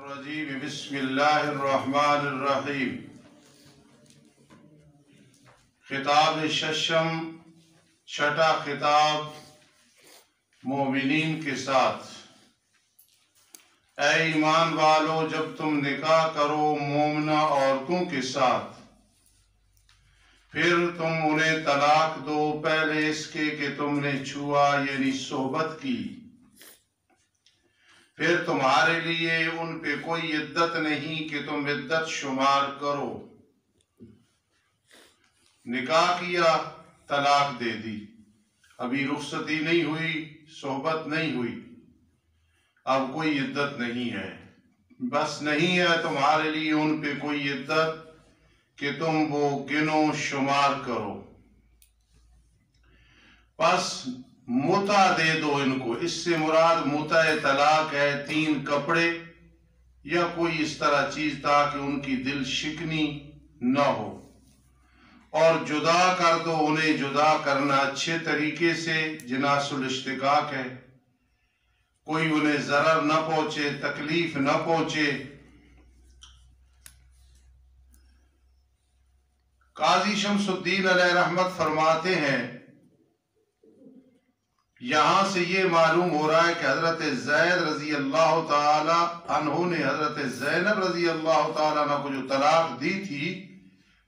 الرجیم بسم اللہ الرحمن الرحیم۔ خطاب ششم، چھٹا خطاب مومنین کے ساتھ۔ اے ایمان والو، جب تم نکاح کرو مومنہ عورتوں کے ساتھ، پھر تم انہیں طلاق دو پہلے اس کے کہ تم نے چھوا یعنی صحبت کی، پھر تمہارے لیے ان پہ کوئی عدت نہیں کہ تم عدت شمار کرو۔ نکاح کیا، طلاق دے دی، ابھی رخصتی نہیں ہوئی، صحبت نہیں ہوئی، اب کوئی عدت نہیں ہے، بس نہیں ہے تمہارے لیے ان پہ کوئی عدت کہ تم وہ گنو شمار کرو۔ پس متع دے دو ان کو، اس سے مراد متع طلاق ہے 3 کپڑے یا کوئی اس طرح چیز تاکہ ان کی دل شکنی نہ ہو، اور جدا کر دو انہیں، جدا کرنا اچھے طریقے سے، جناس الاشتقاق ہے، کوئی انہیں ضرر نہ پہنچے، تکلیف نہ پہنچے۔ قاضی شمس الدین علیہ رحمت فرماتے ہیں، یہاں سے یہ معلوم ہو رہا ہے کہ حضرت زید رضی اللہ تعالی عنہ نے حضرت زینب رضی اللہ تعالی عنہ کو جو طلاق دی تھی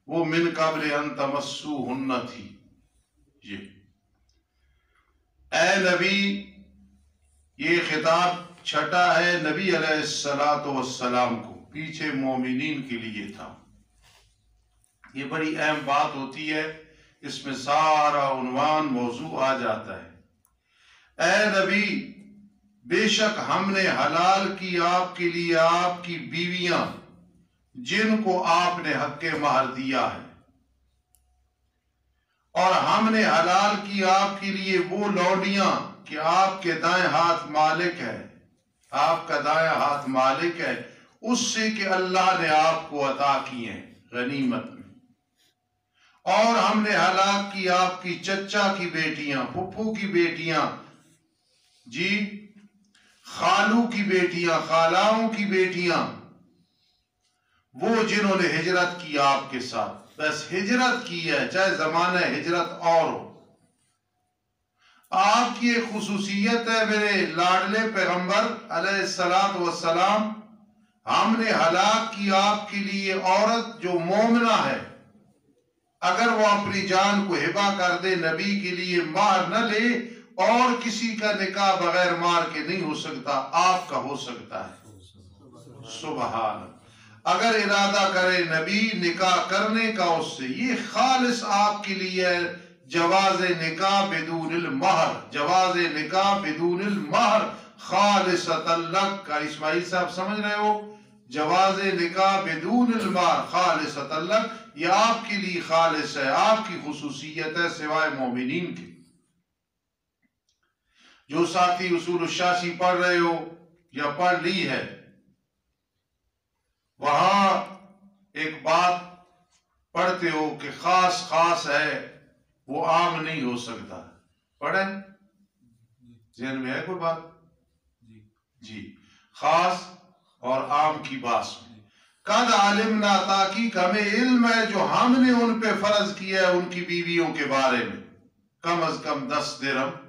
وہ من قبل ان تمسوہن تھی۔ اے نبی، یہ خطاب چھٹا ہے نبی علیہ السلام کو، پیچھے مومنین کے لیے تھا۔ یہ بڑی اہم بات ہوتی ہے، اس میں سارا عنوان موضوع آ جاتا ہے۔ اے نبی، بے شک ہم نے حلال کی آپ کے لیے آپ کی بیویاں جن کو آپ نے حق مہر دیا ہے، اور ہم نے حلال کی آپ کے لیے وہ لونڈیاں کہ آپ کے دائیں ہاتھ مالک ہے، آپ کا دائیں ہاتھ مالک ہے اس سے کہ اللہ نے آپ کو عطا کی ہیں غنیمت میں، اور ہم نے حلال کی آپ کی چچا کی بیٹیاں، پھپھو کی بیٹیاں، خالو کی بیٹیاں، خالاؤں کی بیٹیاں، وہ جنہوں نے ہجرت کی آپ کے ساتھ، بس ہجرت کی ہے، چاہے زمانہ ہجرت اور ہو۔ آپ کی ایک خصوصیت ہے میرے لاڈلے پیغمبر علیہ السلام، ہم نے ہلاک کی آپ کے لیے عورت جو مومنہ ہے، اگر وہ اپنی جان کو ہبہ کر دے، نبی کے لیے مہر نہ لے، اور کسی کا نکاح بغیر مہر کے نہیں ہو سکتا، آپ کا ہو سکتا ہے۔ سبحان، اگر ارادہ کرے نبی نکاح کرنے کا اس سے، یہ خالص آپ کے لیے ہے، جواز نکاح بدون المہر، جواز نکاح بدون المہر خالصۃ لک کا۔ اسماعیل صاحب سمجھ رہے ہو؟ جواز نکاح بدون المہر خالصۃ لک، یہ آپ کے لیے خالص ہے، آپ کی خصوصیت ہے سوائے مومنین کے۔ جو ساتھی اصول الشاسی پڑھ رہے ہو یا پڑھ لی ہے، وہاں ایک بات پڑھتے ہو کہ خاص خاص ہے، وہ عام نہیں ہو سکتا، پڑھیں؟ ذہن میں ہے کوئی بات؟ جی، خاص اور عام کی بات میں قد علمنا، تحقیق ہمیں علم ہے جو ہم نے ان پہ فرض کیا ہے ان کی بیویوں کے بارے میں، کم از کم 10 درہم۔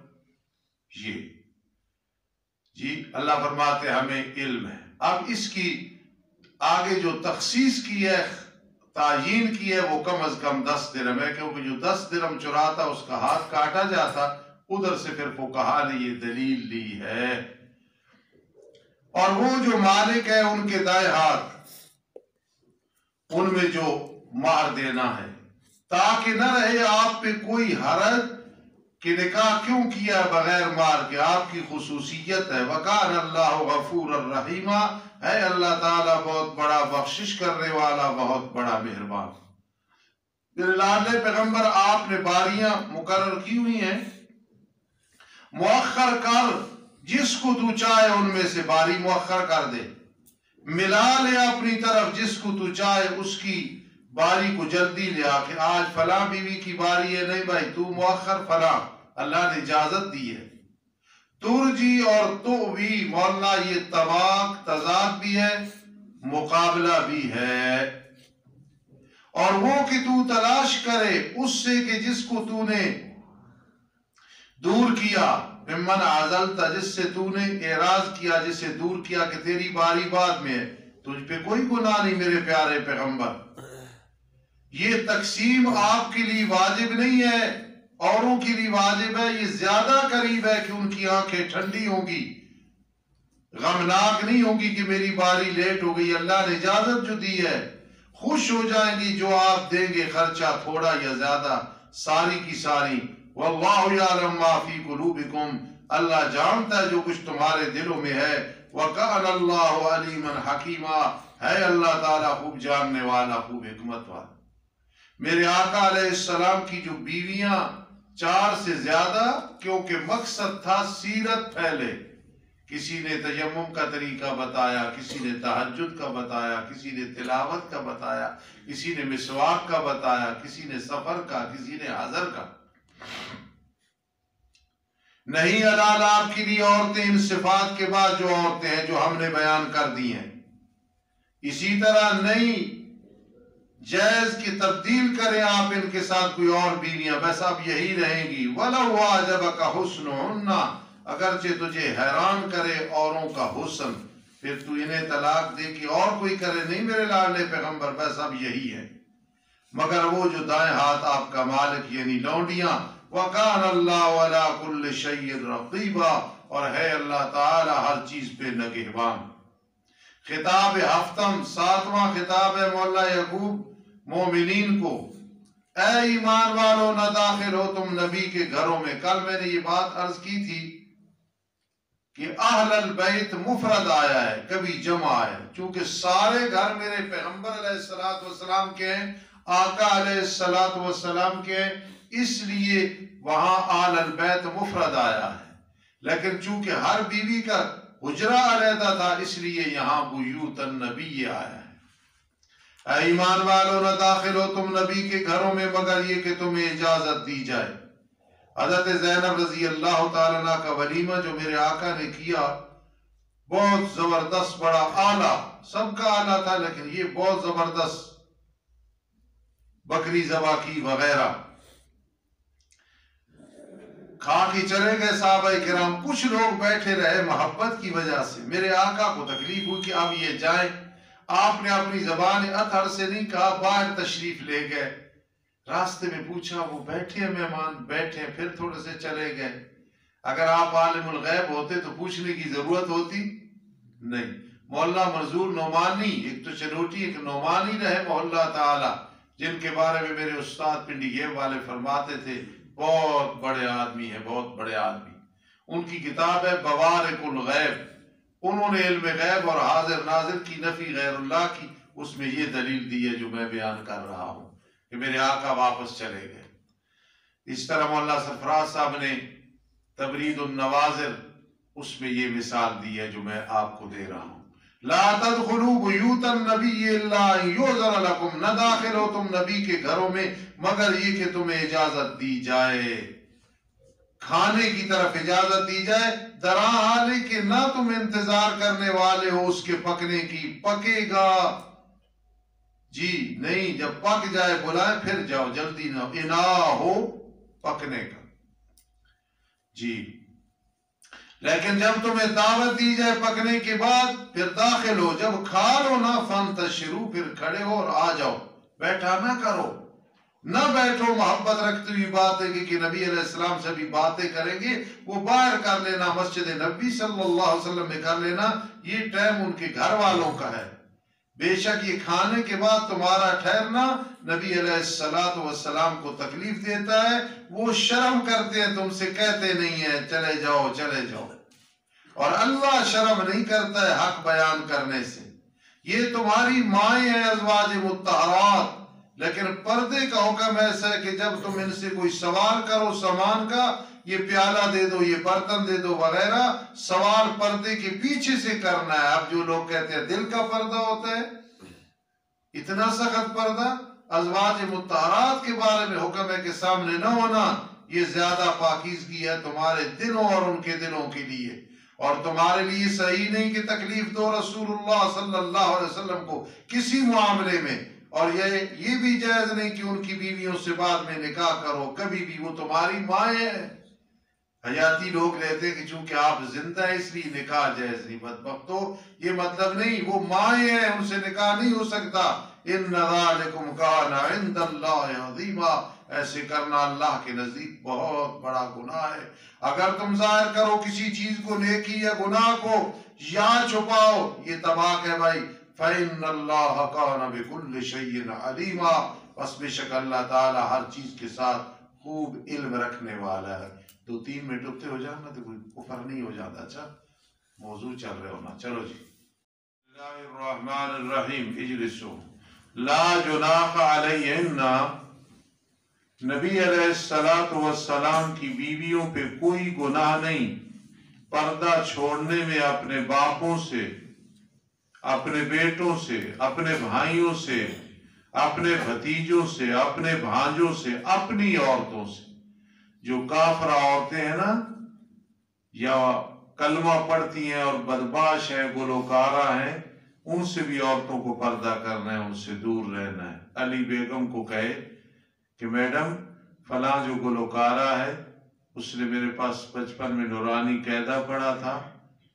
جی اللہ فرماتے ہمیں علم ہے۔ اب اس کی آگے جو تخصیص کی ہے، تعیین کی ہے، وہ کم از کم 10 درہم ہے، کیونکہ جو 10 درہم چراتا اس کا ہاتھ کاٹا جاتا، ادھر سے پھر فقہا نے یہ دلیل لی ہے۔ اور وہ جو مالک ہے ان کے دائیں ہاتھ، ان میں جو مہر دینا ہے، تاکہ نہ رہے آپ پہ کوئی حرج کہ نکاح کیوں کیا بغیر مہر کے، آپ کی خصوصیت ہے۔ وَقَانَ اللَّهُ غَفُورًا رَحِيمًا، ہے اللہ تعالیٰ بہت بڑا بخشش کرنے والا، بہت بڑا مہربان۔ میرے لاڈلے پیغمبر، آپ نے باریاں مقرر کی ہوئی ہیں، مؤخر کر، جس کو تو چاہے ان میں سے باری مؤخر کر دے، ملا لے اپنی طرف جس کو تو چاہے اس کی باری کو جلدی لے آ کے، آج فلاں بیوی کی باری ہے، نہیں بھائی تو مؤخر فلاں، اللہ نے اجازت دی ہے۔ ترجی اور تو بھی مولانا، یہ طباق تضاد بھی ہے، مقابلہ بھی ہے، اور وہ کہ تو تلاش کرے اس سے کہ جس کو تو نے دور کیا، ممن عزلت، جس سے تو نے اعراض کیا، جسے دور کیا کہ تیری باری بعد میں ہے، تجھ پہ کوئی گناہ نہیں میرے پیارے پیغمبر۔ یہ تقسیم آپ کے لیے واجب نہیں ہے، اوروں کے لیے واجب ہے۔ یہ زیادہ قریب ہے کہ ان کی آنکھیں ٹھنڈی ہوں گی، غمناک نہیں ہوگی کہ میری باری لیٹ ہو گئی۔ اللہ نے اجازت جو دی ہے، خوش ہو جائیں گی جو آپ دیں گے، خرچہ تھوڑا یا زیادہ، ساری کی ساری۔ واللہ یعلم ما فی قلوبکم، اللہ جانتا ہے جو کچھ تمہارے دلوں میں ہے۔ وَكَانَ اللَّهُ عَلِيمًا حَكِيمًا، ہے اللہ تعالیٰ خوب جاننے والا، خوب حکمت والا۔ میرے آقا علیہ السلام کی جو بیویاں 4 سے زیادہ، کیونکہ مقصد تھا سیرت پھیلے۔ کسی نے تیمم کا طریقہ بتایا، کسی نے تہجد کا بتایا، کسی نے تلاوت کا بتایا، کسی نے مسواک کا بتایا، کسی نے سفر کا، کسی نے حضر کا۔ نہیں حلال آپ کے لیے عورتیں ان صفات کے بعد جو عورتیں ہیں جو ہم نے بیان کر دی ہیں۔ اسی طرح نہیں جائز کی تبدیل کریں آپ ان کے ساتھ کوئی اور بیویاں، بس اب یہی رہیں گی۔ وَلَوْ أَعْجَبَكَ حُسْنُهُنَّ، اگرچہ تجھے حیران کرے اوروں کا حسن، پھر تو انہیں طلاق دے کہ اور کوئی کرے نہیں میرے لاڈلے پیغمبر، بس اب یہی ہے۔ مگر وہ جو دائیں ہاتھ آپ کا مالک یعنی لونڈیاں، وَكَانَ اللَّهُ عَلَىٰ كُلِّ شَيْءٍ رَقِيبًا، اور ہے اللہ تعالی ہر چیز پہ نگہبان۔ خطاب ہفتم، 7واں خطاب ہے مولا یعقوب مومنین کو۔ اے ایمان والو نہ داخل ہو تم نبی کے گھروں میں۔ کل میں نے یہ بات عرض کی تھی کہ اہل البیت مفرد آیا ہے، کبھی جمع ہے، چونکہ سارے گھر میرے پیغمبر علیہ السلام کے ہیں، آقا علیہ السلام کے ہیں، اس لیے وہاں اہل البیت مفرد آیا ہے۔ لیکن چونکہ ہر بیوی کا حجرہ علیحدہ تھا، اس لیے یہاں بیوت النبی آیا ہے۔ اے ایمان والو نہ داخل ہو تم نبی کے گھروں میں مگر یہ کہ تمہیں اجازت دی جائے۔ حضرت زینب رضی اللہ تعالیٰ عنہ کا ولیمہ جو میرے آقا نے کیا، بہت زبردست، بڑا اعلیٰ، سب کا اعلیٰ تھا لیکن یہ بہت زبردست، بکری ذبح کی وغیرہ۔ کھا کے چلے گئے صحابہ کرام، کچھ لوگ بیٹھے رہے محبت کی وجہ سے۔ میرے آقا کو تکلیف ہوئی کہ اب یہ جائیں، آپ نے اپنی زبان اطہر سے نہیں کہا، باہر تشریف لے گئے۔ راستے میں پوچھا، وہ بیٹھے مہمان، بیٹھے، پھر تھوڑے سے چلے گئے۔ اگر آپ عالم الغیب ہوتے تو پوچھنے کی ضرورت ہوتی نہیں۔ مولا منظور نعمانی، ایک تو چنوٹی ایک نعمانی رحمہ اللہ تعالی، جن کے بارے میں میرے استاد پنڈی گیب والے فرماتے تھے بہت بڑے آدمی ہیں، بہت بڑے آدمی۔ ان کی کتاب ہے بوارق الغیب، انہوں نے علم غیب اور حاضر ناظر کی نفی غیر اللہ کی، اس میں یہ دلیل دی ہے جو میں بیان کر رہا ہوں کہ میرے آقا واپس چلے گئے۔ اس طرح مولانا سرفراز صاحب نے تبرید النوازر، اس میں یہ مثال دی ہے جو میں آپ کو دے رہا ہوں۔ لا تدخلوا بیوت النبی الا ان یؤذن لکم، نہ داخل ہو تم نبی کے گھروں میں مگر یہ کہ تمہیں اجازت دی جائے، کھانے کی طرف اجازت دی جائے، درا حال کہ نہ تم انتظار کرنے والے ہو اس کے پکنے کی، پکے گا جی نہیں، جب پک جائے بلائے پھر جاؤ، جلدی نہ انا ہو پکنے کا جی۔ لیکن جب تمہیں دعوت دی جائے پکنے کے بعد پھر داخل ہو، جب کھا لو نا فانتشروا، پھر کھڑے ہو اور آ جاؤ، بیٹھا نہ کرو، نہ بیٹھو محبت رکھتی ہوئی باتیں کہ نبی علیہ السلام سے بھی باتیں کریں گے، وہ باہر کر لینا، مسجد نبی صلی اللہ علیہ وسلم میں کر لینا، یہ ٹائم ان کے گھر والوں کا ہے۔ بے شک یہ کھانے کے بعد تمہارا ٹھہرنا نبی علیہ السلام کو تکلیف دیتا ہے، وہ شرم کرتے ہیں، تم سے کہتے نہیں ہیں چلے جاؤ چلے جاؤ، اور اللہ شرم نہیں کرتا ہے حق بیان کرنے سے۔ یہ تمہاری مائیں ہیں ازواج مطہرات، لیکن پردے کا حکم ایسا ہے کہ جب تم ان سے کوئی سوال کرو سامان کا، یہ پیالہ دے دو، یہ برتن دے دو وغیرہ، سوال پردے کے پیچھے سے کرنا ہے۔ اب جو لوگ کہتے ہیں دل کا پردہ ہوتا ہے، اتنا سخت پردہ، ازواج مطہرات کے بارے میں حکم ہے کہ سامنے نہ ہونا، یہ زیادہ پاکیزگی ہے تمہارے دلوں اور ان کے دلوں کے لیے۔ اور تمہارے لیے صحیح نہیں کہ تکلیف دو رسول اللہ صلی اللہ علیہ وسلم کو کسی معاملے میں، اور یہ بھی جائز نہیں کہ ان کی بیویوں سے بعد میں نکاح کرو کبھی بھی، وہ تمہاری مائیں ہیں۔ حیاتی لوگ لیتے ہیں کہ چونکہ آپ زندہ ہیں اس لیے نکاح جائز نہیں، بدبختو یہ مطلب نہیں، وہ مائیں ہیں، ان سے نکاح نہیں ہو سکتا۔ ان ذالکم کان عند اللہ عظیما، ایسے کرنا اللہ کے نزدیک بہت بڑا گناہ ہے۔ اگر تم ظاہر کرو کسی چیز کو، نیکی یا گناہ کو، یا چھپاؤ، یہ طباق ہے بھائی، فإن اللہ کان بکل شیء علیما، بس بے شک اللہ تعالی ہر چیز کے ساتھ خوب علم رکھنے والا ہے۔ 2-3 منٹ اتنے ہو جانا تو کوئی کفر نہیں ہو جاتا۔ اچھا موضوع چل رہے ہونا، چلو جی۔ بسم اللہ الرحمن الرحیم، اجلسوا لا جناح علیہن، نبی علیہ السلام کی بیویوں پہ کوئی گناہ نہیں پردہ چھوڑنے میں، اپنے باپوں سے، اپنے بیٹوں سے، اپنے بھائیوں سے، اپنے بھتیجوں سے، اپنے بھانجوں سے، اپنی عورتوں سے۔ جو کافرہ عورتیں ہیں نا، یا کلمہ پڑھتی ہیں اور بدمعاش ہیں، گلوکارہ ہیں، ان سے بھی عورتوں کو پردہ کرنا ہے، ان سے دور رہنا ہے۔ علی بیگم کو کہے کہ میڈم فلاں جو گلوکارہ ہے، اس نے میرے پاس بچپن میں نورانی قاعدہ پڑھا تھا،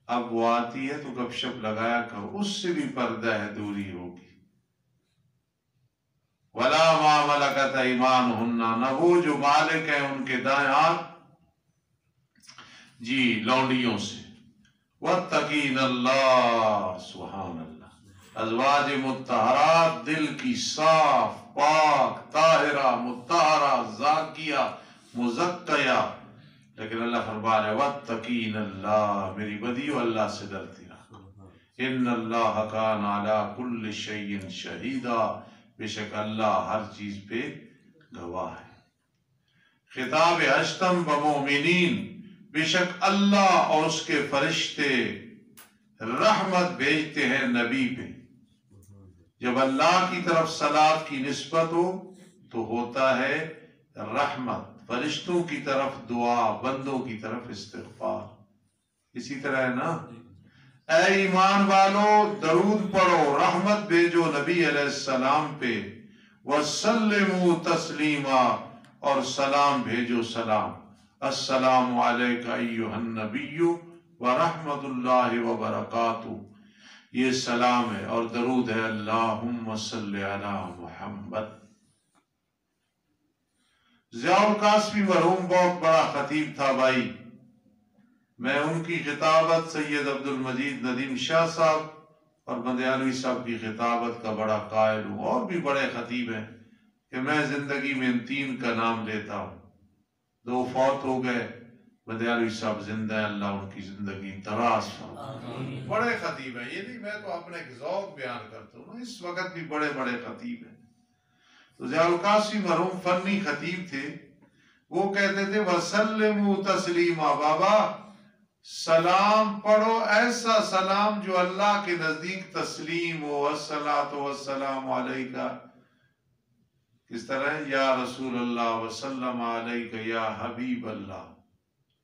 اب وہ آتی ہے تو گپ شپ لگایا کرو، اس سے بھی پردہ ہے، دوری ہوگی۔ وَلَا مَا مَلَكَتْ أَيْمَانُهُنَّ، نہ وہ جو مالک ہیں ان کے دائیں ہاتھ جی لونڈیوں سے۔ وَاتَّقِينَ اللَّهَ، سبحان اللہ، ازواج مطہرات، دل کی صاف پاک طاہرہ مطہرہ زاکیہ مزکیہ، لیکن اللہ فرما رہے وَاتَّقِينَ اللَّهَ، میری بدیو اللہ سے ڈرتی رہا، ان اللہ کان علی کل شیء شہیدا، بے شک اللہ ہر چیز پہ گواہ ہے۔ خطاب اشتم بمؤمنین، بے شک اللہ اور اس کے فرشتے رحمت بھیجتے ہیں نبی پہ۔ جب اللہ کی طرف صلات کی نسبت ہو تو ہوتا ہے رحمت، فرشتوں کی طرف دعا، بندوں کی طرف استغفار۔ اسی طرح ہے نا، اے ایمان والو درود پڑھو، رحمت بھیجو نبی علیہ السلام پہ، وسلموا تسلیما، اور سلام بھیجو سلام، السلام علیکہ ایہا النبی ورحمت اللہ وبرکاتہ، یہ سلام ہے اور درود ہے اللہم صلی علی محمد۔ ضیاء القاسمی مرحوم بہت بڑا خطیب تھا بھائی، میں ان کی خطابت سید عبد المجید ندیم شاہ صاحب اور بندیالوی صاحب کی خطابت کا بڑا قائل ہوں، اور بھی بڑے خطیب ہیں کہ میں زندگی میں ان 3 کا نام لیتا ہوں۔ 2 فوت ہو گئے، بندیالوی صاحب زندہ ہیں، اللہ ان کی زندگی دراز فرمائے۔ بڑے خطیب ہیں، یہ نہیں میں تو اپنے ذوق بیان کرتا ہوں، اس وقت بھی بڑے بڑے خطیب ہیں۔ تو ضیاء القاسمی مرحوم فنی خطیب تھے، وہ کہتے تھے وَسَلِّمُوا تَسْلِيمًا، بابا سلام پڑھو، ایسا سلام جو اللہ کے نزدیک تسلیم ہو، الصلاۃ والسلام علیکہ، کس طرح یا رسول اللہ وسلم علیکہ یا حبیب اللہ۔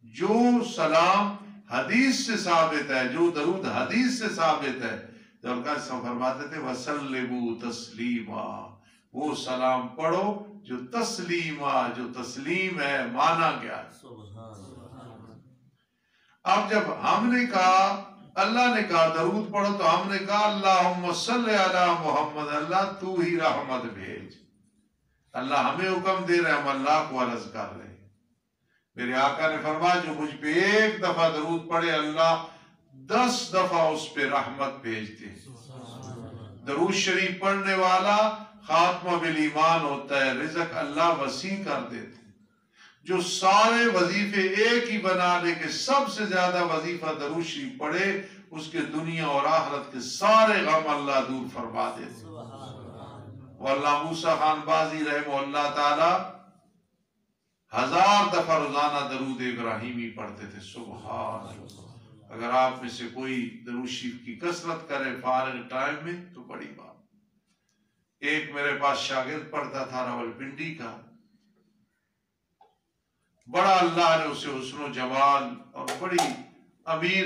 جو سلام حدیث سے ثابت ہے، جو درود حدیث سے ثابت ہے، جو اللہ فرماتے تھے وَسَلِّمُوا تَسْلِيمًا، وہ سلام پڑھو جو تسلیمہ، جو تسلیم ہے، مانا گیا ہے۔ اب جب ہم نے کہا، اللہ نے کہا درود پڑھو، تو ہم نے کہا اللہم صلی علی محمد، اللہ تو ہی رحمت بھیج۔ اللہ ہمیں حکم دے رہے ہیں، ہم اللہ کو عرض کر رہے ہیں۔ میرے آقا نے فرمایا جو مجھ پہ 1 دفعہ درود پڑھے، اللہ 10 دفعہ اس پہ رحمت بھیجتے ہیں۔ درود شریف پڑھنے والا خاتمہ بالایمان ہوتا ہے، رزق اللہ وسیع کر دیتے ہیں۔ جو سارے وظیفے ایک ہی بنا لے کہ سب سے زیادہ وظیفہ درود شریف پڑھے، اس کے دنیا اور آخرت کے سارے غم اللہ دور فرما دیتے ہیں۔ واللہ موسیٰ خان بازی رحمہ اللہ تعالی 1000 دفعہ روزانہ درود ابراہیمی پڑھتے تھے، سبحان اللہ۔ اگر آپ میں سے کوئی درود شریف کی کثرت کرے فارغ ٹائم میں تو بڑی بات۔ ایک میرے پاس شاگرد پڑھتا تھا راولپنڈی کا، بڑا اللہ نے اسے حسن و جمال اور بڑی امیر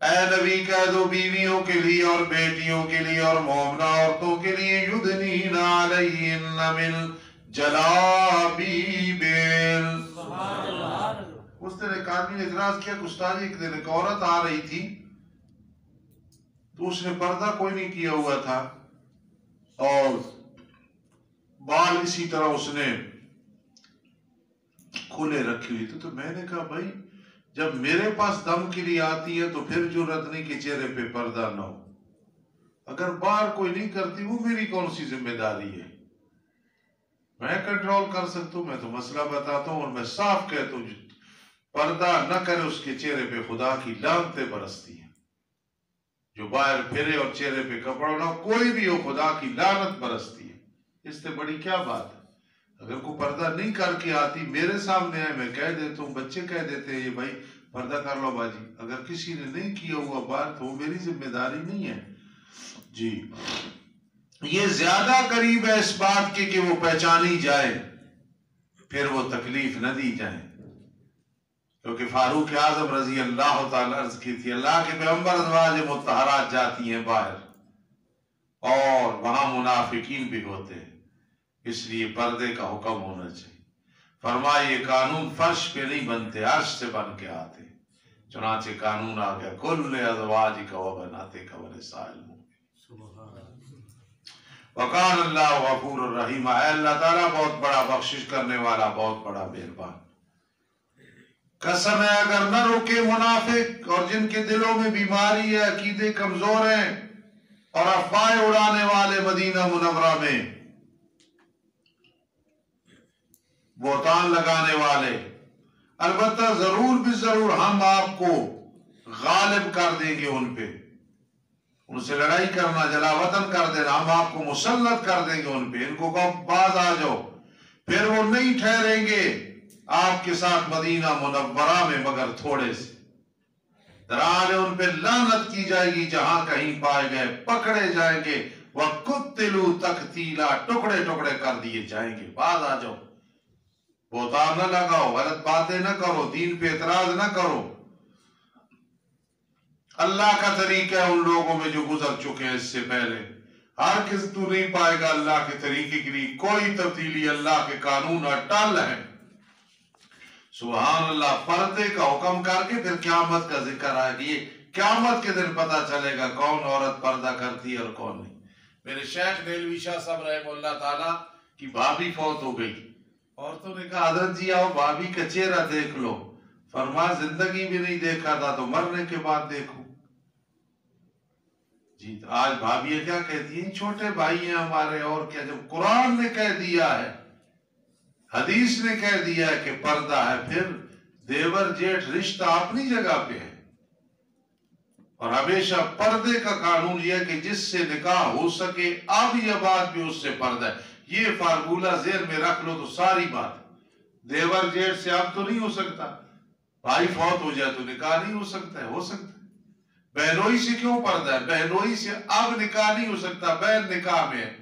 اے نبی کہہ دو بیویوں کے لیے اور بیٹیوں کے لیے اور مومنہ عورتوں کے لیے یدنین علیہن من جلابیبہن۔ اس دن ایک آدمی نے اعتراض کیا کہ استاد ایک دن ایک عورت آ رہی تھی تو اس نے پردہ کوئی نہیں کیا ہوا تھا اور بال اسی طرح اس نے کھلے رکھی ہوئی تھی، تو میں نے کہا بھائی جب میرے پاس دم کے لیے آتی ہے تو پھر جرأت نہیں کہ چہرے پہ پردہ نہ ہو، اگر باہر کوئی نہیں کرتی وہ میری کون سی ذمہ داری ہے؟ میں کنٹرول کر سکتا ہوں، میں تو مسئلہ بتاتا ہوں اور میں صاف کہتا ہوں پردہ نہ کرے اس کے چہرے پہ خدا کی لعنتیں برستی ہیں، جو باہر پھرے اور چہرے پہ کپڑا نہ کوئی بھی ہو خدا کی لعنت برستی ہے۔ اس سے بڑی کیا بات ہے؟ اگر کوئی پردہ نہیں کر کے آتی میرے سامنے ہے، میں کہہ دیتا ہوں، بچے کہہ دیتے ہیں یہ بھائی پردہ کر لو باجی، اگر کسی نے نہیں کیا ہوا بات تو وہ میری ذمہ داری نہیں ہے جی۔ یہ زیادہ قریب ہے اس بات کے کہ وہ پہچانی جائے پھر وہ تکلیف نہ دی جائے، کیونکہ فاروق اعظم رضی اللہ تعالیٰ عرض کی تھی اللہ کے پیغمبر ازواج مطہرات جاتی ہیں باہر اور وہاں منافقین بھی ہوتے ہیں، اس لیے پردے کا حکم ہونا چاہیے۔ فرمایا یہ قانون فرش پہ نہیں بنتے، عرش سے بن کے آتے، چنانچہ قانون آ گیا کل ازواجک و بناتک و نساء المؤمنین وکان اللہ غفور الرحیم۔ اے اللہ تعالیٰ بہت بڑا بخشش کرنے والا، بہت بڑا مہربان۔ قسم ہے اگر نہ روکے منافق اور جن کے دلوں میں بیماری ہے، عقیدے کمزور ہیں اور افواہیں اڑانے والے مدینہ منورہ میں بہتان لگانے والے، البتہ ضرور بھی ضرور ہم آپ کو غالب کر دیں گے ان پہ، ان سے لڑائی کرنا جلا وطن کر دینا، ہم آپ کو مسلط کر دیں گے ان پہ، ان کو باز آ جاؤ، پھر وہ نہیں ٹھہریں گے آپ کے ساتھ مدینہ منورہ میں مگر تھوڑے سے، دران ان پہ لعنت کی جائے گی جہاں کہیں پائے گئے، پکڑے جائیں گے، وَقُتِّلُوا تَقْتِيلًا ٹکڑے ٹکڑے کر دیے جائیں گے۔ باز آ جاؤ، بہتان نہ لگاؤ، غلط باتیں نہ کرو، دین پہ اعتراض نہ کرو۔ اللہ کا طریقہ ہے ان لوگوں میں جو گزر چکے ہیں اس سے پہلے، ہر کس تو نہیں پائے گا اللہ کے طریقے کے لیے کوئی تبدیلی، اللہ کے قانون اٹل ہے۔ سبحان اللہ۔ پردے کا حکم کر کے پھر قیامت کا ذکر آئے گی، قیامت کے دن پتہ چلے گا کون عورت پردہ کرتی ہے اور کون نہیں۔ میرے شیخ نیلوی شاہ صاحب رحمہ اللہ تعالیٰ کی بھابھی فوت ہو گئی، عورتوں نے کہا حضرت جی آؤ بھابھی کا چہرہ دیکھ لو، فرمایا زندگی بھی نہیں دیکھا تھا تو مرنے کے بعد دیکھو جی۔ آج بھابیاں کیا کہتی ہیں چھوٹے بھائی ہیں ہمارے، اور کیا، جب قرآن نے کہہ دیا ہے، حدیث نے کہہ دیا ہے کہ پردہ ہے، پھر دیور جیٹھ رشتہ اپنی جگہ پہ ہے، اور ہمیشہ پردے کا قانون یہ ہے کہ جس سے نکاح ہو سکے اب یہ بات بھی اس سے پردہ ہے، یہ فارمولہ ذہن میں رکھ لو تو ساری بات۔ دیور جیٹھ سے اب تو نہیں ہو سکتا، بھائی فوت ہو جائے تو نکاح نہیں ہو سکتا ہے، ہو سکتا ہے۔ بہنوئی سے کیوں پردہ ہے؟ بہنوئی سے اب نکاح نہیں ہو سکتا، بہن نکاح میں ہے،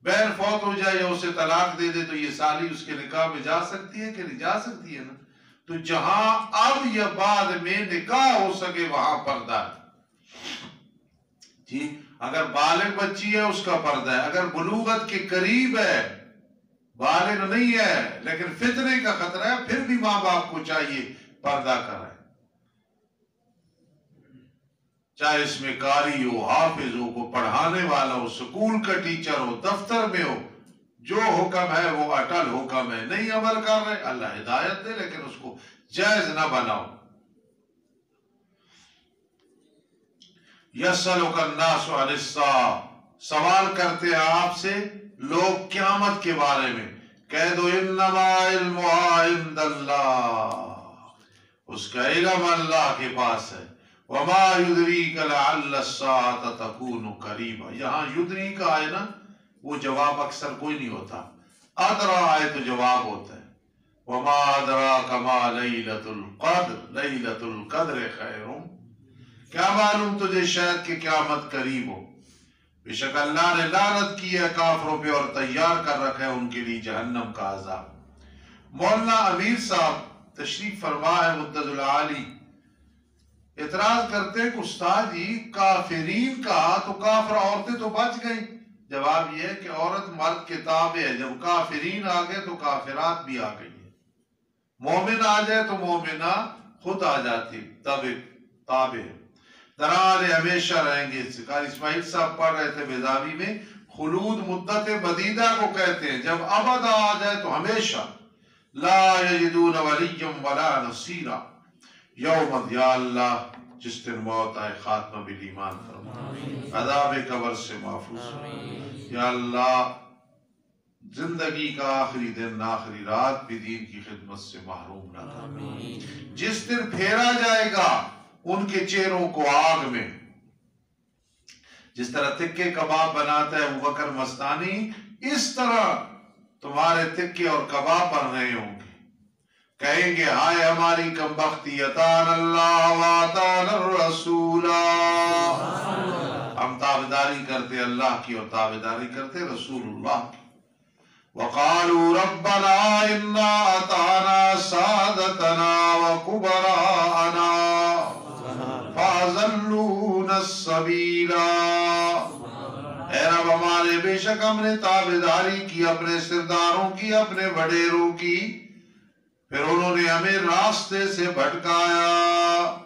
بہن فوت ہو جائے یا اسے طلاق دے دے تو یہ سالی اس کے نکاح میں جا سکتی ہے کہ نہیں جا سکتی ہے نا؟ تو جہاں اب یا بعد میں نکاح ہو سکے وہاں پردہ ہے جی۔ اگر بالغ بچی ہے اس کا پردہ ہے، اگر بلوغت کے قریب ہے، بالغ نہیں ہے لیکن فتنے کا خطرہ ہے، پھر بھی ماں باپ کو چاہیے پردہ کرائے، چاہے اس میں قاری ہو، حافظ ہو، کو پڑھانے والا ہو، سکول کا ٹیچر ہو، دفتر میں ہو، جو حکم ہے وہ اٹل حکم ہے، نہیں عمل کر رہے اللہ ہدایت دے لیکن اس کو جائز نہ بناؤ۔ یسألک الناس عن الساعہ، سوال کرتے ہیں آپ سے لوگ قیامت کے بارے میں، کہہ دو انما علمها عند اللہ، اس کا علم اللہ کے پاس ہے، وما یدریک لعل الساعة تکون قریبا، یہاں یدریک آئے نا وہ جواب اکثر کوئی نہیں ہوتا، ادرا آئے تو جواب ہوتا ہے، وما ادراک ما لیلۃ القدر، لیلۃ القدر خیر، کیا معلوم تجھے شاید کہ قیامت قریب ہو۔ بے شک اللہ نے لعنت کی ہے کافروں پہ اور تیار کر رکھا ہے ان کے لیے جہنم کا عذاب۔ مولانا امیر صاحب تشریف فرما ہے مدد العالی، اعتراض کرتے ہیں کہ استاد جی کافرین کہا تو کافر عورتیں تو بچ گئیں. جواب یہ ہے کہ عورت مرد کے تابع ہے. جب کافرین آ گئے تو کافرات بھی آ گئی ہیں. مومن آ جائے تو مومنہ خود آ جاتی تابع. درال ہمیشہ رہیں گے. قاری اسماعیل صاحب پڑھ رہے تھے بیضاوی میں. خلود مدت مدیدہ کو کہتے ہیں جب ابد آ جائے تو ہمیشہ. لا یجدون ولیم ولا نصیرا. یوم یا اللہ جس دن موت آئے خاتمہ بالایمان فرما، عذاب قبر سے محفوظ. یا اللہ زندگی کا آخری دن آخری رات بھی دین کی خدمت سے محروم نہ کر. جس دن پھیرا جائے گا ان کے چہروں کو آگ میں، جس طرح تکے کباب بناتا ہے ابو بکر مستانی، اس طرح تمہارے تکے اور کباب بن رہے ہوں گے. کہیں گے ہائے ہماری کمبختی، اطاعنا اللہ واطعنا الرسول. ہم تابعداری کرتے اللہ کی اور تابعداری کرتے رسول اللہ کی. وقالوا ربنا انا اطعنا سادتنا وكبراءنا فاضلونا السبیل. اے رب ہمارے بے شک ہم نے تابعداری کی اپنے سرداروں کی، اپنے وڈیروں کی، پھر انہوں نے ہمیں راستے سے بھٹکایا.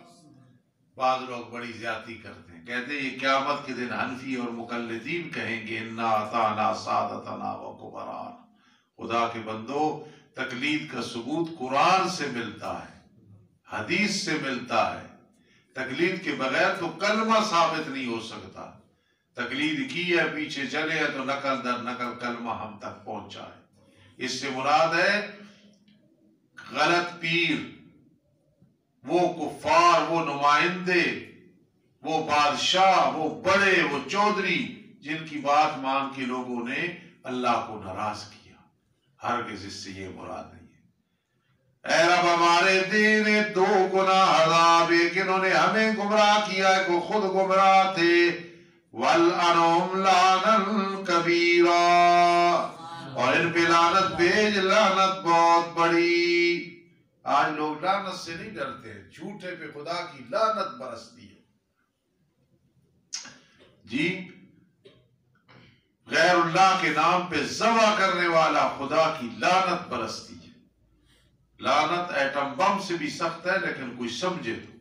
بعض لوگ بڑی زیادتی کرتے ہیں، کہتے ہیں یہ قیامت کے دن حنفی اور مقلدین کہیں گے انا اطعنا سادتنا وکبراءنا. خدا کے بندو، تقلید کا ثبوت قرآن سے ملتا ہے، حدیث سے ملتا ہے. تقلید کے بغیر تو کلمہ ثابت نہیں ہو سکتا. تقلید کی ہے، پیچھے چلے ہیں تو نقل در نقل کلمہ ہم تک پہنچا ہے. اس سے مراد ہے غلط پیر، وہ کفار، وہ نمائندے، وہ بادشاہ، وہ بڑے، وہ چودھری جن کی بات مان کے لوگوں نے اللہ کو ناراض کیا. ہرگز اس سے یہ مراد نہیں ہے. اے رب ہمارے دینے دو گناہ عذاب، ایک انہوں نے ہمیں گمراہ کیا ہے کہ خود گمراہ تھے، وَالْأَنْهُمْ لَعْنًا كَبِيرًا، اور ان پہ لعنت بھیج، لعنت بہت بڑی. آج لوگ لعنت سے نہیں ڈرتے، جھوٹے پہ خدا کی لعنت برستی ہے. جی غیر اللہ کے نام پہ ذبح کرنے والا خدا کی لعنت برستی ہے. لعنت ایٹم بم سے بھی سخت ہے، لیکن کوئی سمجھے تو.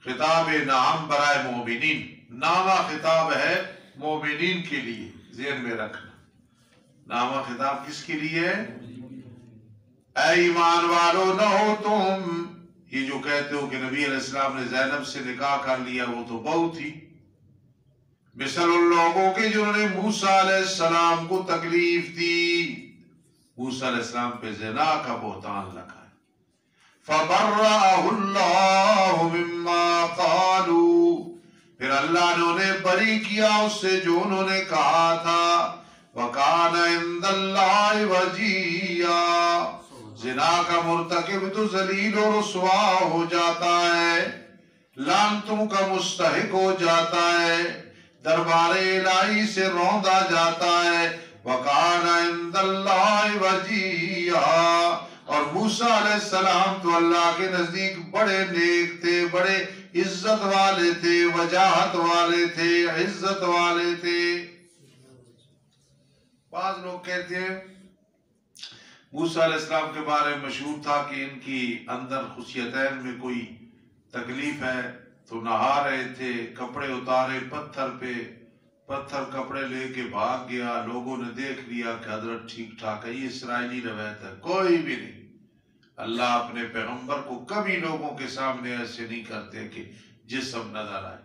خطاب نعم برائے مومنین، نامہ خطاب ہے مومنین کے لیے، ذہن میں رکھنا. نامہ خطاب کس کے لیے ہے؟ اے ایمان والو نہ ہو تم یہ جو کہتے ہو کہ نبی علیہ السلام نے زینب سے نکاح کر لیا، وہ تو بہو تھی. مثل ان لوگوں کے جنہوں نے موسیٰ علیہ السلام کو تکلیف دی. موسیٰ علیہ السلام پہ زنا کا بہتان لگا ہے. فَبَرَّأَهُ اللَّهُ مِمَّا قَالُوا، پھر اللہ نے انہیں بری کیا اس سے جو انہوں نے کہا تھا. وَكَانَ عِندَ اللَّهِ وَجِيًّا، زنا کا مرتکب تو ذلیل و رسوا ہو جاتا ہے، لعنتوں کا مستحق ہو جاتا ہے، دربار الہی سے روندا جاتا ہے. وَكَانَ عِندَ اللَّهِ وَجِيًّا، اور موسیٰ علیہ السلام تو اللہ کے نزدیک بڑے نیک تھے، بڑے عزت والے تھے، وجاہت والے تھے، عزت والے تھے. بعض لوگ کہتے ہیں موسیٰ علیہ السلام کے بارے میں مشہور تھا کہ ان کی اندر خصیتین میں کوئی تکلیف ہے، تو نہا رہے تھے، کپڑے اتارے پتھر پہ، پتھر کپڑے لے کے بھاگ گیا. لوگوں نے دیکھ لیا کہ حضرت ٹھیک ٹھاک ہے. یہ اسرائیلی روایت ہے، کوئی بھی نہیں. اللہ اپنے پیغمبر کو کبھی لوگوں کے سامنے ایسے نہیں کرتے کہ جسم نظر آئے.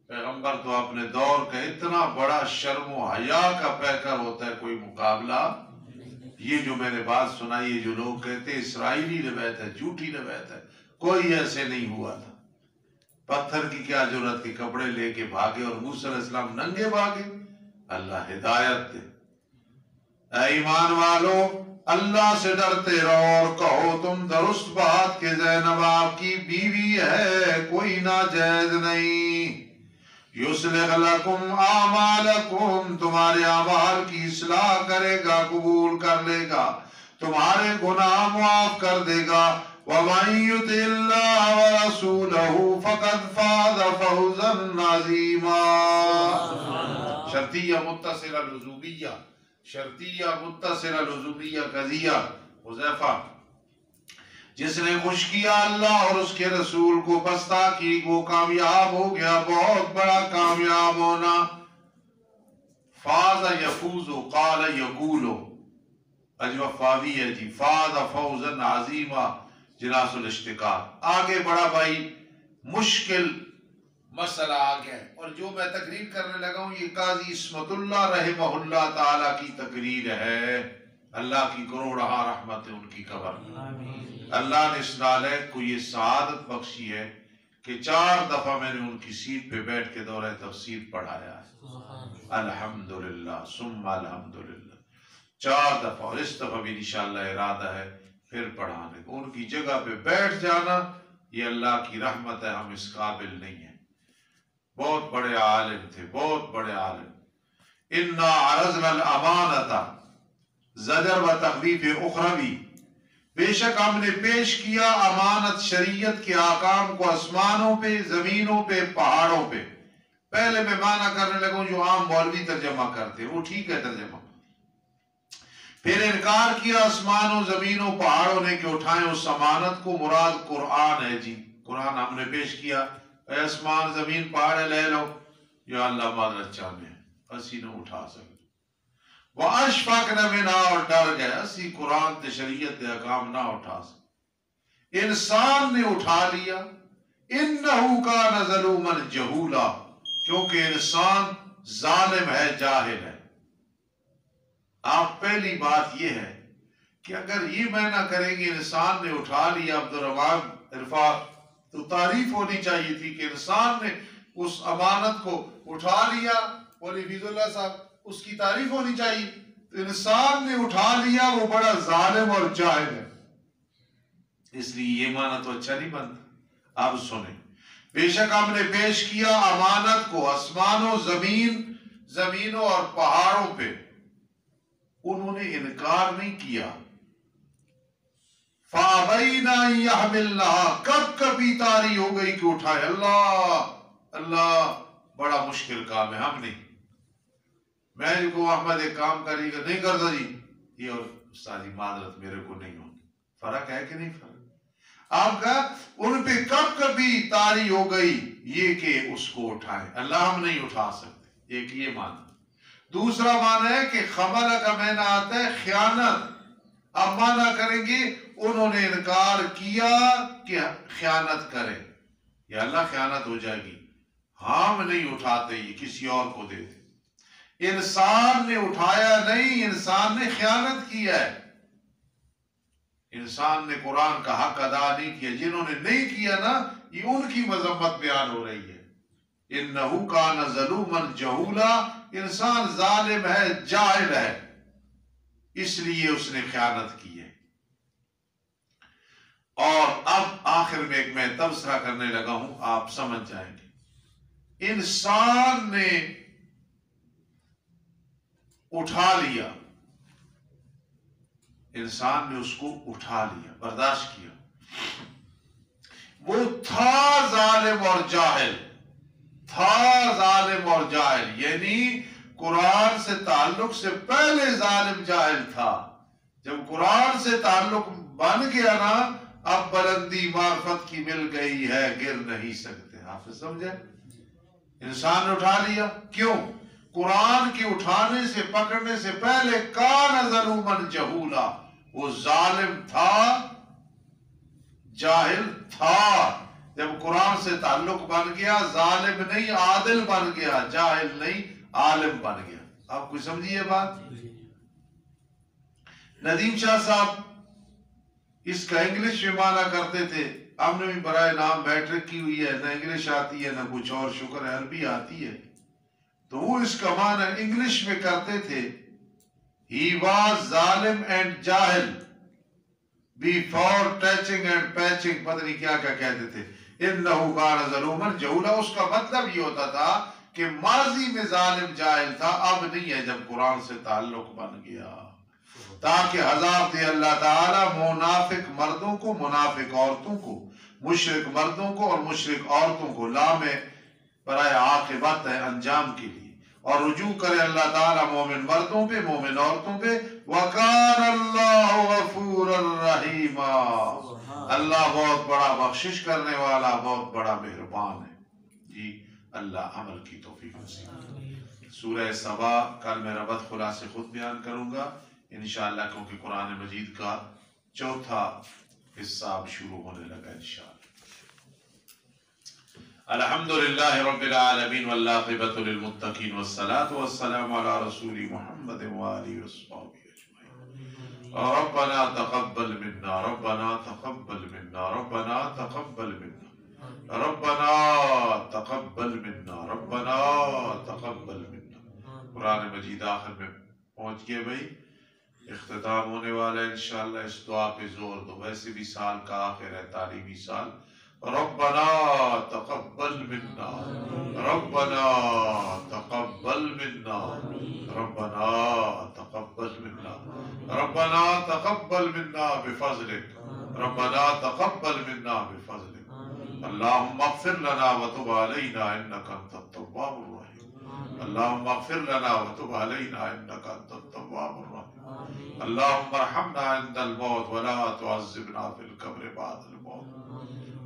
پیغمبر تو اپنے دور کا اتنا بڑا شرم و حیا کا پیکر ہوتا ہے، کوئی مقابلہ. یہ جو میں نے بات سنائی ہے، جو لوگ کہتے ہیں اسرائیلی روایت ہے، جھوٹی روایت ہے، کوئی ایسے نہیں ہوا تھا. پتھر کی کیا ضرورت کہ کپڑے لے کے بھاگے، اور موسیٰ علیہ السلام ننگے بھاگے. اللہ ہدایت دے. اے ایمان والو اللہ سے ڈرتے رہو اور کہو تم درست بات کہ زینب آپ کی بیوی ہے، کوئی ناجائز نہیں. یصلح لکم اعمالکم، تمہارے اعمال کی اصلاح کرے گا، قبول کر لے گا، تمہارے گناہ معاف کر دے گا. وَمَن يُطِعِ اللَّهَ وَرَسُولَهُ فَقَدْ فَازَ فَوْزًا عَظِيمًا. شرطیہ متصلہ لزومیہ، شرطیہ متصلہ لزومیہ قضیہ. حذیفہ جس نے خوش کیا اللہ اور اس کے رسول کو پستہ کی وہ کامیاب ہو گیا، بہت بڑا کامیاب ہونا. فاز یفوز قال یقول اجوفاوی ہے جی. فاز فوزا عظیما جناس الاشتقاق. آگے بڑا بھائی مشکل مسئلہ آ گیا، اور جو میں تقریر کرنے لگا ہوں یہ قاضی عصمت اللہ رحمہ اللہ تعالی کی تقریر ہے. اللہ کی کروڑہ رحمت ان کی قبر. اللہ نے اس نالے کو یہ سعادت بخشی ہے کہ 4 دفعہ میں نے ان کی سیٹ پہ بیٹھ کے دورہ تفسیر پڑھایا ہے. الحمدللہ ثم الحمدللہ 4 دفعہ، اور اس دفعہ بھی انشاءاللہ ارادہ ہے پھر پڑھانے کو. ان کی جگہ پہ بیٹھ جانا یہ اللہ کی رحمت ہے، ہم اس قابل نہیں ہیں. بہت بڑے عالم تھے، بہت بڑے عالم. انا عرضنا الامانۃ زجر و تخویف اخروی، بے شک ہم نے پیش کیا امانت شریعت کے احکام کو آسمانوں پہ، زمینوں پہ، پہاڑوں پہ. پہلے میں معنی کرنے لگا جو عام مولوی ترجمہ کرتے وہ ٹھیک ہے ترجمہ. پھر انکار کیا آسمانوں زمینوں پہاڑوں نے کہ اٹھائیں اس امانت کو. مراد قرآن ہے جی، قرآن ہم نے پیش کیا. اے آسمان زمین پہاڑ لے لو، یا اللہ معذرت چاہنے اسی نے اٹھا سکتے. وَأَشْفَقْنَ مِنْهَا، اور ڈر گئے اسی قرآن تے شریعت تے احکام نہ اٹھا سکتے. انسان نے اٹھا لیا. إِنَّهُ كَانَ ظَلُومًا جَهُولًا، کیونکہ انسان ظالم ہے، جاہل ہے. آپ پہلی بات یہ ہے کہ اگر یہ معنی کریں گے انسان نے اٹھا لیا عبدالرحمن عرفا، تو تعریف ہونی چاہیے تھی کہ انسان نے اس امانت کو اٹھا لیا. مولی فیض اللہ صاحب اس کی تعریف ہونی چاہیے. تو انسان نے اٹھا لیا وہ بڑا ظالم اور جاہل ہے، اس لیے یہ معنی تو اچھا نہیں بنتا. اب سنیں، بے شک ہم نے پیش کیا امانت کو آسمانوں زمینوں اور پہاڑوں پہ. انہوں نے انکار نہیں کیا. فَأَبَيْنَ أَن يَحْمِلْنَهَا، کب کبھی تاری ہو گئی کہ اٹھائے. اللہ بڑا مشکل کام ہے، ہم نہیں. میں کو احمد ایک کام کری گا نہیں کرتا جی، یہ اور استادی معذرت میرے کو نہیں ہوگی. فرق ہے کہ نہیں فرق؟ آپ کا ان پہ کب کبھی تاری ہو گئی یہ کہ اس کو اٹھائیں. اللہ ہم نہیں اٹھا سکتے. ایک یہ معنی. دوسرا معنی ہے کہ خملہ کا معنی آتا ہے خیانت. اب معنی کریں گے انہوں نے انکار کیا کہ خیانت کرے، یا اللہ خیانت ہو جائے گی، ہم نہیں اٹھاتے، یہ کسی اور کو دیتے. انسان نے اٹھایا نہیں، انسان نے خیانت کیا ہے. انسان نے قرآن کا حق ادا نہیں کیا. جنہوں نے نہیں کیا نا یہ ان کی مذمت بیان ہو رہی ہے. اِنَّهُ كَانَ ظَلُومًا جَهُولًا، انسان ظالم ہے، جاہل ہے، اس لیے اس نے خیانت کی ہے. اور اب آخر میں ایک میں تبصرہ کرنے لگا ہوں، آپ سمجھ جائیں گے. انسان نے اٹھا لیا، انسان نے اس کو اٹھا لیا، برداشت کیا. وہ تھا ظالم اور جاہل، یعنی قرآن سے تعلق سے پہلے ظالم جاہل تھا. جب قرآن سے تعلق بن گیا نا اب بلندی معرفت کی مل گئی ہے، گر نہیں سکتے. آپ سمجھے؟ انسان نے اٹھا لیا. کیوں؟ قرآن کے اٹھانے سے پکڑنے سے پہلے کان ظلومن جہولا، وہ ظالم تھا، جاہل تھا. جب قرآن سے تعلق بن گیا ظالم نہیں عادل بن گیا، جاہل نہیں عالم بن گیا. آپ کوئی سمجھیے بات؟ ندیم شاہ صاحب اس کا انگلش میں معنی کرتے تھے. ہم نے بھی برائے نام میٹرک کی ہوئی ہے، نہ انگلش آتی ہے نہ کچھ اور، شکر ہے عربی آتی ہے. تو وہ اس کا معنی انگلش میں کرتے تھے he was ظالم and جاہل before touching and patching، پتہ نہیں کیا کیا کہتے تھے. انہو کان ظلوما جہولا، اس کا مطلب یہ ہوتا تھا کہ ماضی میں ظالم جاہل تھا، اب نہیں ہے جب قرآن سے تعلق بن گیا. تاکہ عذاب دے اللہ تعالیٰ منافق مردوں کو، منافق عورتوں کو، مشرک مردوں کو اور مشرک عورتوں کو، لام برائے عاقبت ہے، انجام کے لیے، اور رجوع کرے اللہ تعالیٰ مومن مردوں پہ، مومن عورتوں پہ۔ وَكَانَ اللَّهُ غَفُورًا رَحِيمًا، اللہ بہت بڑا بخشش کرنے والا، بہت بڑا مہربان ہے۔ جی اللہ عمل کی توفیق نصیب۔ سورہ سبا کل میں ربط خلاصے خود بیان کروں گا انشاءاللہ، کیونکہ قرآن مجید کا چوتھا حصہ اب شروع ہونے لگا انشاءاللہ۔ الحمدللہ رب العالمین والعاقبۃ للمتقین والصلاة والسلام علی رسول محمد وآلہ وصحبہ اجمعین۔ ربنا تقبل منا، ربنا تقبل منا، ربنا تقبل منا، ربنا تقبل منا، ربنا تقبل منا۔ قرآن مجید آخر میں پہنچ گئے بھائی، اختتام ہونے والا ہے انشاءاللہ۔ اس دعا پہ زور دو، ویسے بھی سال کا آخر ہے، تعلیمی سال۔ ربنا تقبل منا، ربنا تقبل منا، ربنا تقبل منا، ربنا تقبل منا بفضلك، ربنا تقبل منا بفضلك۔ اللهم اغفر لنا وتب علينا انك انت التواب الرحيم، اللهم اغفر لنا وتب علينا انك انت التواب الرحيم، اللهم ارحمنا عند الموت ولا تعذبنا في القبر بعد الموت،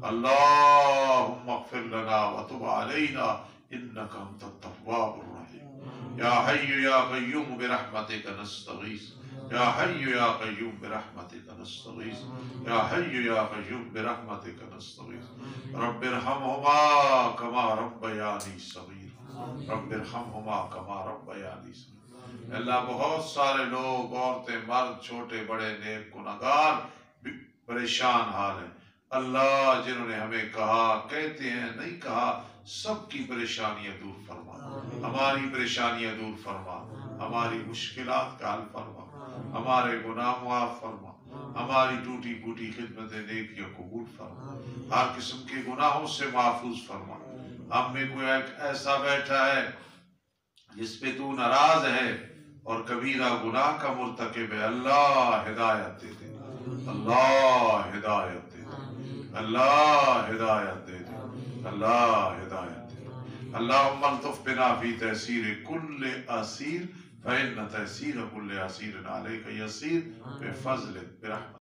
اللهم اغفر لنا وتب علينا انك انت التواب الرحيم۔ يا حي يا قيوم برحمتك نستغيث، يا حي يا قيوم برحمتك نستغيث، يا حي يا قيوم برحمتك نستغيث۔ رب ارحمهما كما ربياني صغيرا، رب ارحمهما كما ربياني صغيرا۔ اللہ بہت سارے لوگ، عورتیں، مرد، چھوٹے بڑے، نیک گنہگار پریشان حال ہیں۔ اللہ جنہوں نے ہمیں کہا، کہتے ہیں، نہیں کہا، سب کی پریشانیاں دور فرما، ہماری پریشانیاں دور فرما، ہماری مشکلات کا حل فرما، ہمارے گناہ معاف فرما، ہماری ٹوٹی پھوٹی خدمت نیکیوں قبول فرما، ہر قسم کے گناہوں سے محفوظ فرما۔ ہم میں کوئی ایسا بیٹھا ہے جس پہ تو ناراض ہے اور کبیرہ گناہ کا مرتکب ہے، اللہ ہدایت دے دے، اللہ ہدایت دے دے، اللہ ہدایت دے دے، اللہ ہدایت دے دے۔ اللہم الطف بنا فی تحصیر کل اسیر فإن تحصیر کل اسیر علیک یسیر بفضلک برحمتک۔